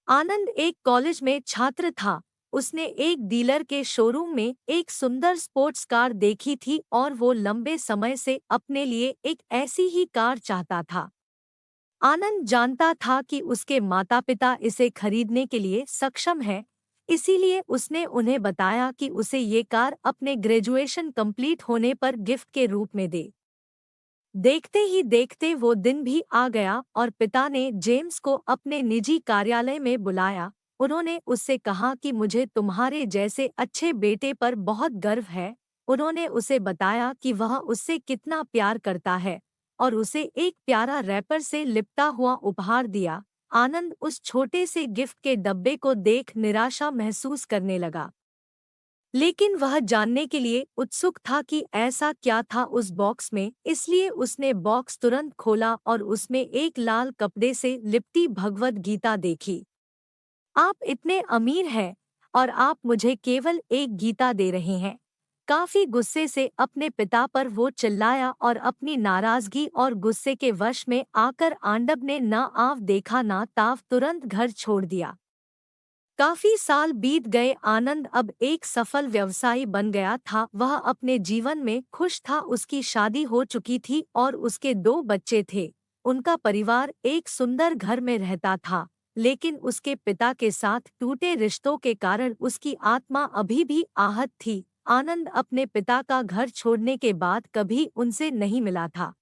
आनंद एक कॉलेज में छात्र था। उसने एक डीलर के शोरूम में एक सुंदर स्पोर्ट्स कार देखी थी और वो लंबे समय से अपने लिए एक ऐसी ही कार चाहता था। आनंद जानता था कि उसके माता-पिता इसे खरीदने के लिए सक्षम हैं, इसीलिए उसने उन्हें बताया कि उसे ये कार अपने ग्रेजुएशन कंप्लीट होने पर गिफ्ट के रूप में दे। देखते ही देखते वो दिन भी आ गया और पिता ने जेम्स को अपने निजी कार्यालय में बुलाया। उन्होंने उससे कहा कि मुझे तुम्हारे जैसे अच्छे बेटे पर बहुत गर्व है। उन्होंने उसे बताया कि वह उससे कितना प्यार करता है और उसे एक प्यारा रैपर से लिपटा हुआ उपहार दिया। आनंद उस छोटे से गिफ्ट के डब्बे को देख निराशा महसूस करने लगा। लेकिन वह जानने के लिए उत्सुक था कि ऐसा क्या था उस बॉक्स में, इसलिए उसने बॉक्स तुरंत खोला और उसमें एक लाल कपड़े से लिपटी भगवद गीता देखी। आप इतने अमीर हैं और आप मुझे केवल एक गीता दे रहे हैं। काफी गुस्से से अपने पिता पर वो चिल्लाया और अपनी नाराजगी और गुस्से के वश में आकर आंडब ने ना आव देखा ना ताव तुरंत घर छोड़ दिया। काफी साल बीत गए। आनंद अब एक सफल व्यवसायी बन गया था। वह अपने जीवन में खुश था। उसकी शादी हो चुकी थी और उसके 2 बच्चे थे। उनका परिवार एक सुंदर घर में रहता था, लेकिन उसके पिता के साथ टूटे रिश्तों के कारण उसकी आत्मा अभी भी आहत थी। आनंद अपने पिता का घर छोड़ने के बाद कभी उनसे नहीं मिला था।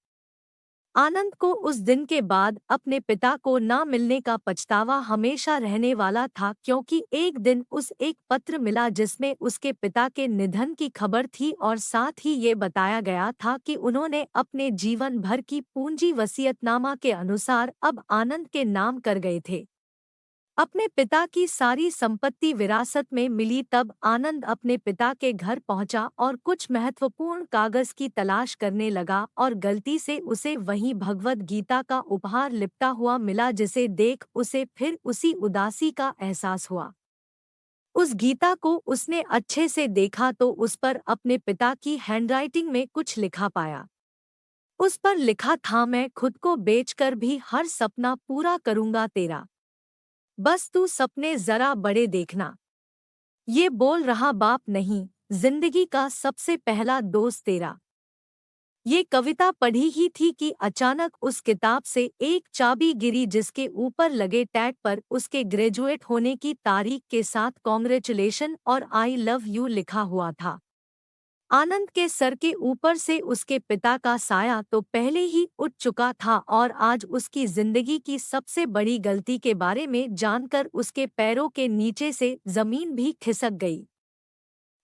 आनंद को उस दिन के बाद अपने पिता को ना मिलने का पछतावा हमेशा रहने वाला था, क्योंकि एक दिन उस एक पत्र मिला जिसमें उसके पिता के निधन की खबर थी और साथ ही ये बताया गया था कि उन्होंने अपने जीवन भर की पूंजी वसीयतनामा के अनुसार अब आनंद के नाम कर गए थे। अपने पिता की सारी संपत्ति विरासत में मिली। तब आनंद अपने पिता के घर पहुंचा और कुछ महत्वपूर्ण कागज की तलाश करने लगा और गलती से उसे वहीं भगवद गीता का उपहार लिपटा हुआ मिला, जिसे देख उसे फिर उसी उदासी का एहसास हुआ। उस गीता को उसने अच्छे से देखा तो उस पर अपने पिता की हैंडराइटिंग में कुछ लिखा पाया। उस पर लिखा था, मैं खुद को बेचकर भी हर सपना पूरा करूंगा तेरा, बस तू सपने जरा बड़े देखना। ये बोल रहा बाप नहीं, जिंदगी का सबसे पहला दोस्त तेरा। ये कविता पढ़ी ही थी कि अचानक उस किताब से एक चाबी गिरी, जिसके ऊपर लगे टैग पर उसके ग्रेजुएट होने की तारीख के साथ कॉन्ग्रेचुलेशन और आई लव यू लिखा हुआ था। आनंद के सर के ऊपर से उसके पिता का साया तो पहले ही उठ चुका था और आज उसकी जिंदगी की सबसे बड़ी गलती के बारे में जानकर उसके पैरों के नीचे से जमीन भी खिसक गई।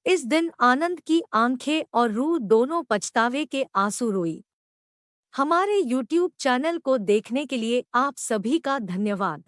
इस दिन आनंद की आंखें और रूह दोनों पछतावे के आंसू रोई। हमारे YouTube चैनल को देखने के लिए आप सभी का धन्यवाद।